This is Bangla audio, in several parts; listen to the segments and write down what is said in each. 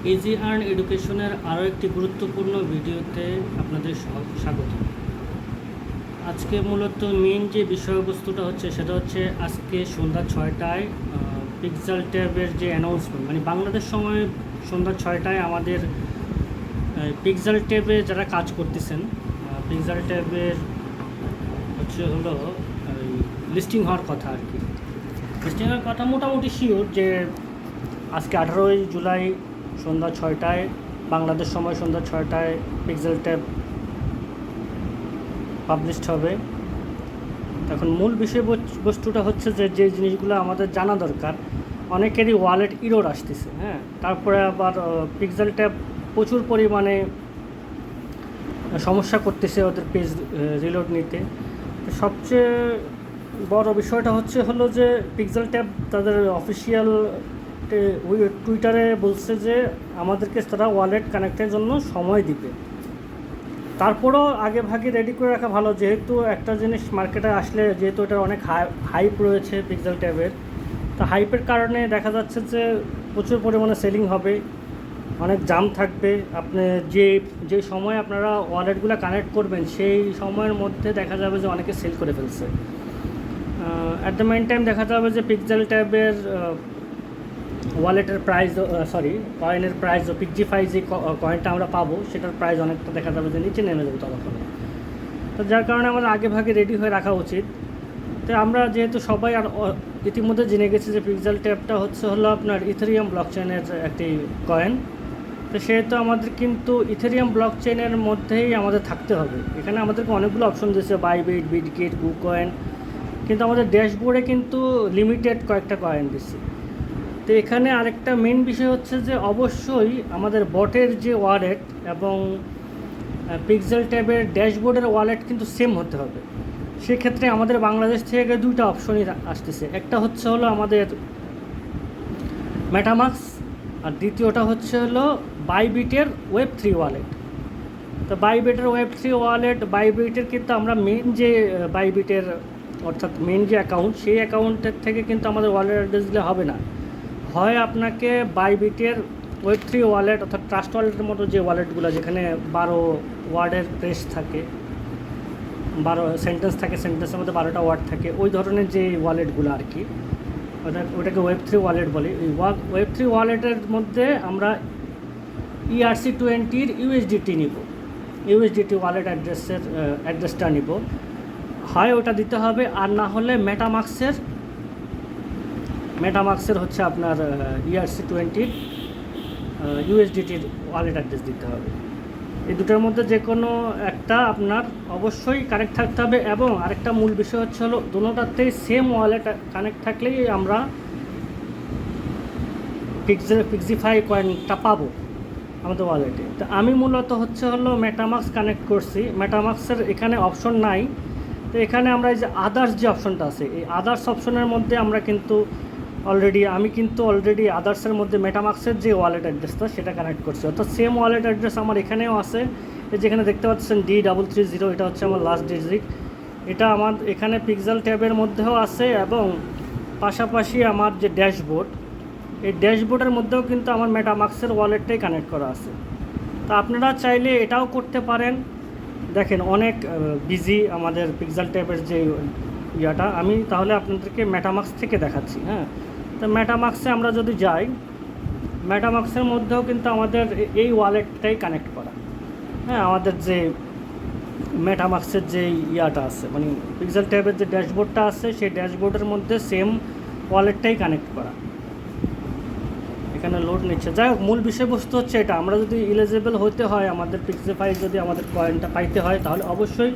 ইজি আর্ন এডুকেশনের আরও একটি গুরুত্বপূর্ণ ভিডিওতে আপনাদের স্বাগত। আজকে মূলত মেইন যে বিষয়বস্তুটা হচ্ছে সেটা হচ্ছে আজকে সন্ধ্যা 6টায় পিক্সেল ট্যাবের যে অ্যানাউন্সমেন্ট, মানে বাংলাদেশ সময় সন্ধ্যা 6টায় আমাদের পিক্সেল ট্যাবে যারা কাজ করতেছেন, পিক্সেল ট্যাবের হলো লিস্টিং হওয়ার কথা আর কি। লিস্টিং হওয়ার কথা মোটামুটি শিওর যে আজকে 18ই জুলাই সন্ধ্যা 6টায় বাংলাদেশ সময় সন্ধ্যা 6টায় পিক্সেল ট্যাব পাবলিশড হবে। এখন মূল বিষয়বস্তুটা হচ্ছে যে যে জিনিসগুলো আমাদের জানা দরকার, অনেকেরই ওয়ালেট ইরোর আসতেছে, হ্যাঁ। তারপরে আবার পিক্সেল ট্যাব প্রচুর পরিমাণে সমস্যা করতেছে ওদের পেজ রিলোড নিতে। সবচেয়ে বড় বিষয়টা হলো যে পিক্সেল ট্যাব তাদের অফিসিয়াল টুইটারে বলছে যে আমাদেরকে তারা ওয়ালেট কানেক্টের জন্য সময় দিবে। তারপরও আগে ভাগে রেডি করে রাখা ভালো, যেহেতু একটা জিনিস মার্কেটে আসলে যেহেতু এটার অনেক হাইপ রয়েছে পিক্সেল ট্যাবের, তো হাইপের কারণে দেখা যাচ্ছে যে প্রচুর পরিমাণে সেলিং হবে, অনেক জাম থাকবে। আপনি যে সময় আপনারা ওয়ালেটগুলো কানেক্ট করবেন সেই সময়ের মধ্যে দেখা যাবে যে অনেকে সেল করে ফেলছে। অ্যাট দ্য মেইন টাইম দেখা যাবে যে পিক্সেল ট্যাবের ওয়ালেটের প্রাইস কয়েনের প্রাইস পিকজিফাই যে কয়েনটা আমরা পাবো সেটার প্রাইস অনেকটা দেখা যাবে যে নিচে নেমে যাবে তখন। তো যার কারণে আমাদের আগে ভাগে রেডি হয়ে রাখা উচিত। তো আমরা যেহেতু সবাই আর ইতিমধ্যে জেনে গেছি যে পিক্সেল ট্যাবটা হলো আপনার ইথেরিয়াম ব্লকচেনের একটি কয়েন। তো সেহেতু আমাদের কিন্তু ইথেরিয়াম ব্লকচেনের মধ্যেই আমাদের থাকতে হবে। এখানে আমাদেরকে অনেকগুলো অপশন দিয়েছে, বাইবিট, বিটগেট, কুকয়েন, কিন্তু আমাদের ড্যাশবোর্ডে কিন্তু লিমিটেড কয়েকটা কয়েন দিচ্ছে। তো এখানে আরেকটা মেন বিষয় হচ্ছে যে অবশ্যই আমাদের বটের যে ওয়ালেট এবং পিক্সেল ট্যাবের ড্যাশবোর্ডের ওয়ালেট কিন্তু সেম হতে হবে। সেক্ষেত্রে আমাদের বাংলাদেশ থেকে দুইটা অপশনই আসতেছে, একটা হলো আমাদের মেটামাক্স, আর দ্বিতীয়টা হলো বাইবিটের ওয়েব3 ওয়ালেট। তো বাইবিটের ওয়েব3 ওয়ালেট, বাইবিটের কিন্তু আমরা মেন যে বাইবিটের অর্থাৎ মেন যে অ্যাকাউন্ট, সেই অ্যাকাউন্টের থেকে কিন্তু আমাদের ওয়ালেট অ্যাড্রেস দিলে হবে না। হয় আপনাকে বাইবিটের ওয়েব3 ওয়ালেট অর্থাৎ ট্রাস্ট ওয়ালেটের মতো যে ওয়ালেটগুলো যেখানে 12 ওয়ার্ডের প্রেস থাকে, 12 সেন্টেন্স থাকে, সেন্টেন্সের মধ্যে 12টা ওয়ার্ড থাকে, ওই ধরনের যে ওয়ালেটগুলো আর কি, ওটাকে ওয়েব3 ওয়ালেট বলে। এই ওয়েব3 ওয়ালেটের মধ্যে আমরা ERC20 ইউএসডিটি নিব, ইউএসডিটি ওয়ালেট অ্যাড্রেসটা নিব। হয় ওটা দিতে হবে, আর না হলে মেটামাক্সের হচ্ছে আপনার ERC20 ইউএসডিটির ওয়ালেট অ্যাড্রেস দিতে হবে। এই দুটোর মধ্যে যে কোনো একটা আপনার অবশ্যই কানেক্ট থাকতে হবে। এবং আরেকটা মূল বিষয় হলো দুটোটাতেই সেম ওয়ালেট কানেক্ট থাকলেই আমরা পিক্সিফাই কয়েনটা পাবো আমাদের ওয়ালেটে। তো আমি মূলত হলো মেটামাক্স কানেক্ট করছি। মেটামাক্সের এখানে অপশন নাই, তো এখানে আমরা এই যে আদার্স যে অপশনটা আছে, এই আদার্স অপশনের মধ্যে আমরা কিন্তু আমি কিন্তু অলরেডি আদার্সের মধ্যে মেটামাক্সের যে ওয়ালেট অ্যাড্রেসটা সেটা কানেক্ট করছি, অর্থাৎ সেম ওয়ালেট অ্যাড্রেস আমার এখানেও আছে। যেখানে দেখতে পাচ্ছেন D330, এটা হচ্ছে আমার লাস্ট ডিজিট। এটা আমার এখানে পিক্সেল ট্যাবের মধ্যেও আছে, এবং পাশাপাশি আমার যে ড্যাশবোর্ড, এই ড্যাশবোর্ডের মধ্যেও কিন্তু আমার মেটামাক্সের ওয়ালেটটাই কানেক্ট করা আছে। তা আপনারা চাইলে এটাও করতে পারেন। দেখেন অনেক বিজি আমাদের পিক্সেল ট্যাবের যে ইয়াটা, আমি তাহলে আপনাদেরকে মেটামাক্স থেকে দেখাচ্ছি, হ্যাঁ। তো মেটামাক্সে আমরা যদি যাই, মেটামাক্সের মধ্যেও কিন্তু আমাদের এই ওয়ালেটটাই কানেক্ট করা, হ্যাঁ। আমাদের যে মেটামাক্সের যে ইয়াটা আছে, মানে পিক্সেল ট্যাবের যে ড্যাশবোর্ডটা আছে, সেই ড্যাশবোর্ডের মধ্যে সেম ওয়ালেটটাই কানেক্ট করা। এখানে লোড নিচ্ছে। যাই হোক, মূল বিষয়বস্তু হচ্ছে এটা, আমরা যদি এলিজিবল হতে হয়, আমাদের পিক্সিফাই যদি আমাদের কয়েনটা পাইতে হয়, তাহলে অবশ্যই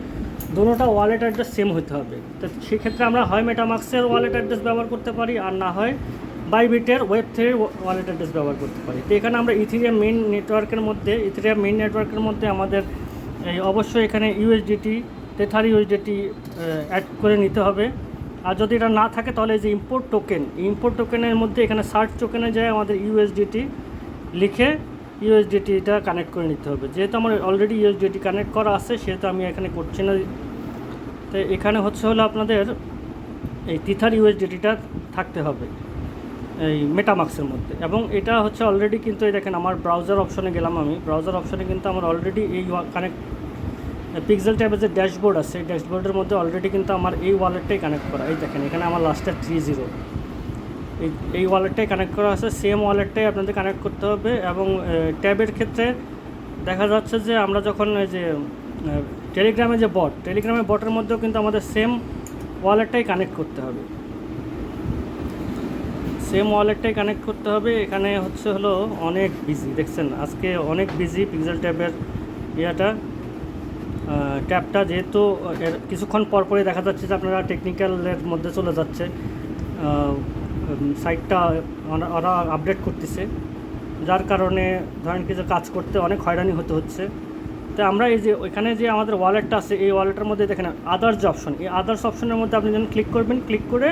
দুটোটা ওয়ালেট অ্যাড্রেস সেম হতে হবে। তো সেক্ষেত্রে আমরা হয় মেটামাক্সের ওয়ালেট অ্যাড্রেস ব্যবহার করতে পারি, আর না হয় বাইবিটের ওয়েব3 ওয়ালেট অ্যাড্রেস ব্যবহার করতে পারি। তো এখানে আমরা ইথেরিয়াম মেইন নেটওয়ার্কের মধ্যে আমাদের অবশ্যই এখানে ইউএসডিটি, টেথার ইউএসডিটি অ্যাড করে নিতে হবে। আর যদি এটা না থাকে তাহলে এই যে ইম্পোর্ট টোকেনের মধ্যে এখানে সার্চ টোকেনে যায় আমাদের ইউএসডিটি লিখে ইউএসডিটিটা কানেক্ট করে নিতে হবে। যেহেতু আমার অলরেডি ইউএসডিটি কানেক্ট করা আছে, সেহেতু আমি এখানে করছি না। তো এখানে হলো আপনাদের এই টিথার ইউএসডিটিটা থাকতে হবে। এই মেটামাক্সের মধ্যে। এবং এটা হচ্ছে অলরেডি কিন্তু এই দেখেন আমার ব্রাউজার অপশনে গেলাম, আমি ব্রাউজার অপশনে কিন্তু আমার অলরেডি এই কানেক্ট পিক্সেল ট্যাবের যে ড্যাশবোর্ড আছে এই ড্যাশবোর্ডের মধ্যে অলরেডি কিন্তু আমার এই ওয়ালেটটাই কানেক্ট করা। এই দেখেন এখানে আমার লাস্টে 30, এই ওয়ালেটটাই কানেক্ট করা আছে। সেম ওয়ালেটটাই আপনাদের কানেক্ট করতে হবে। এবং ট্যাবের ক্ষেত্রে দেখা যাচ্ছে যে আমরা যখন এই যে টেলিগ্রামে যে টেলিগ্রামের বটের মধ্যেও কিন্তু আমাদের সেম ওয়ালেটটাই কানেক্ট করতে হবে, এখানে হচ্ছে হলো অনেক বিজি, দেখছেন আজকে অনেক বিজি পিক্সেল ট্যাবের ট্যাবটা, যেহেতু কিছুক্ষণ পরপরই দেখা যাচ্ছে যে আপনারা টেকনিক্যালের মধ্যে চলে যাচ্ছে, সাইটটা ওরা আপডেট করতেছে, যার কারণে ধরেন কিছু কাজ করতে অনেক হয়রানি হতে হচ্ছে। তো আমরা এই যে ওইখানে যে আমাদের ওয়ালেটটা আছে এই ওয়ালেটের মধ্যে দেখেন আদার্স যে অপশন, এই আদার্স অপশনের মধ্যে আপনি যখন ক্লিক করবেন, ক্লিক করে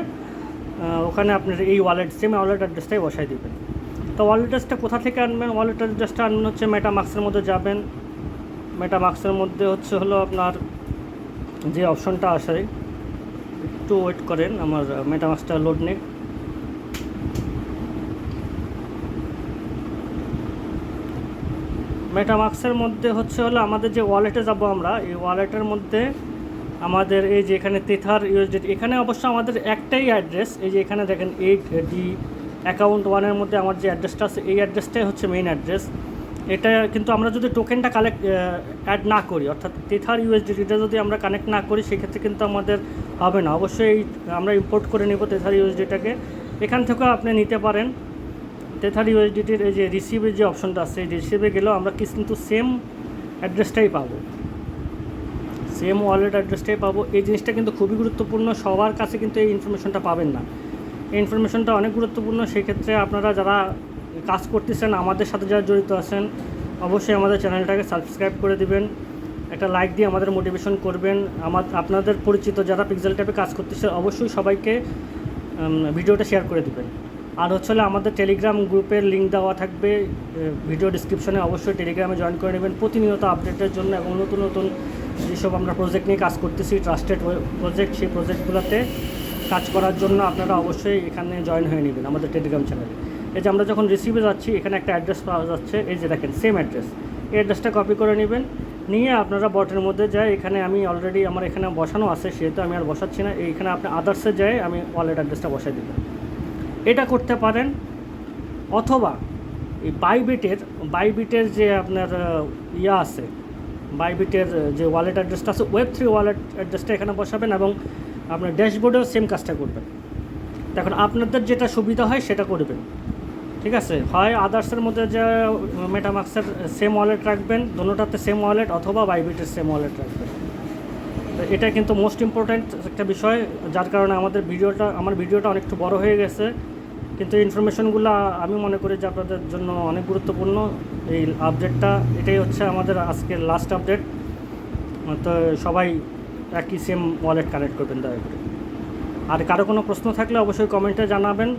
ওখানে আপনার এই সেম ওয়ালেট অ্যাড্রেসটাই বসাই দেবেন। তো ওয়ালেট অ্যাড্রেসটা কোথা থেকে আনবেন? ওয়ালেট অ্যাড্রেসটা আনবেন হচ্ছে মেটামাক্সের মধ্যে যাবেন। মেটামাক্সের মধ্যে হচ্ছে হলো আপনার যে অপশনটা আসে, একটু ওয়েট করেন আমার মেটামাক্সটা লোড নেই। মেটামাক্সের মধ্যে হচ্ছে হলো আমাদের যে ওয়ালেটে যাব আমরা, এই ওয়ালেটের মধ্যে আমাদের এই যে এখানে তেথার ইউএসডি, এখানে অবশ্য আমাদের একটাই অ্যাড্রেস। এই যে এখানে দেখেন 8D অ্যাকাউন্ট 1-এর মধ্যে আমার যে অ্যাড্রেসটা আছে এই অ্যাড্রেসটাই হচ্ছে মেইন অ্যাড্রেস। এটা কিন্তু আমরা যদি টোকেনটা অ্যাড না করি, অর্থাৎ তেথার ইউএসডিটা যদি আমরা কানেক্ট না করি, সেক্ষেত্রে কিন্তু আমাদের হবে না। অবশ্যই আমরা ইম্পোর্ট করে নেব তেথার ইউএসডিটাকে, এখান থেকেও আপনি নিতে পারেন। তেথার ইউএসডিটির এই যে রিসিভের যে অপশনটা আছে, এই রিসিভে গেলেও আমরা কিন্তু সেম অ্যাড্রেসটাই পাবো, সেম ওয়ালেট অ্যাড্রেসটাই পাবো। এই জিনিসটা কিন্তু খুবই গুরুত্বপূর্ণ, সবার কাছে কিন্তু এই ইনফরমেশনটা পাবেন না। এই ইনফরমেশনটা অনেক গুরুত্বপূর্ণ। সেক্ষেত্রে আপনারা যারা কাজ করতেছেন, আমাদের সাথে যারা জড়িত আছেন, অবশ্যই আমাদের চ্যানেলটাকে সাবস্ক্রাইব করে দিবেন, একটা লাইক দিয়ে আমাদের মোটিভেশন করবেন। আপনাদের পরিচিত যারা পিক্সেল ট্যাবে কাজ করতেছে অবশ্যই সবাইকে ভিডিওটা শেয়ার করে দিবেন। আর হচ্ছে আমাদের টেলিগ্রাম গ্রুপের লিঙ্ক দেওয়া থাকবে ভিডিও ডিসক্রিপশনে, অবশ্যই টেলিগ্রামে জয়েন করে নেবেন প্রতিনিয়ত আপডেটের জন্য। এবং নতুন নতুন যেসব আমরা প্রজেক্ট নিয়ে কাজ করতেছি, ট্রাস্টেড প্রজেক্ট, সেই প্রজেক্টগুলোতে কাজ করার জন্য আপনারা অবশ্যই এখানে জয়েন হয়ে নেবেন আমাদের টেলিগ্রাম চ্যানেলে। এই যে আমরা যখন রিসিভে যাচ্ছি, এখানে একটা অ্যাড্রেস পাওয়া যাচ্ছে, এই যে দেখেন সেম অ্যাড্রেস, এই অ্যাড্রেসটা কপি করে নেবেন, নিয়ে আপনারা বটের মধ্যে যায়, এখানে আমি অলরেডি আমার এখানে বসানো আছে, সেহেতু আমি আর বসাচ্ছি না, এইখানে আপনি আদার্সে যায় আমি ওয়ালেট অ্যাড্রেসটা বসাই দেবেন। এটা করতে পারেন। অথবা এই বাইবিটের যে আপনার আছে, বাইবিটের যে ওয়ালেট অ্যাড্রেসটা আছে, Web3 ওয়ালেট অ্যাড্রেসটা এখানে বসাবেন এবং আপনার ড্যাশবোর্ডেও সেম কাজটা করবেন। এখন আপনাদের যেটা সুবিধা হয় সেটা করবেন, ঠিক আছে? হয় আদার্সের মধ্যে যে মেটামাক্সের সেম ওয়ালেট রাখবেন, দোনোটাতে সেম ওয়ালেট, অথবা বাইবিটের সেম ওয়ালেট রাখবেন। তো এটা কিন্তু মোস্ট ইম্পর্ট্যান্ট একটা বিষয়, যার কারণে আমার ভিডিওটা অনেকটু বড় হয়ে গেছে, কিন্তু ইনফরমেশনগুলো আমি মনে করি যে আপনাদের জন্য অনেক গুরুত্বপূর্ণ। এই আপডেটটা এটাই হচ্ছে আমাদের আজকের লাস্ট আপডেট। তো সবাই একই সেম ওয়ালেট কানেক্ট করবেন দয়া করে। আর কারো কোনো প্রশ্ন থাকলে অবশ্যই কমেন্টে জানাবেন।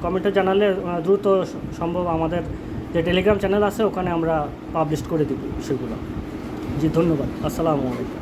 কমেন্টে জানালে দ্রুত সম্ভব আমাদের যে টেলিগ্রাম চ্যানেল আছে ওখানে আমরা পাবলিশ করে দেব বিষয়গুলো। জি ধন্যবাদ, আসসালামু আলাইকুম।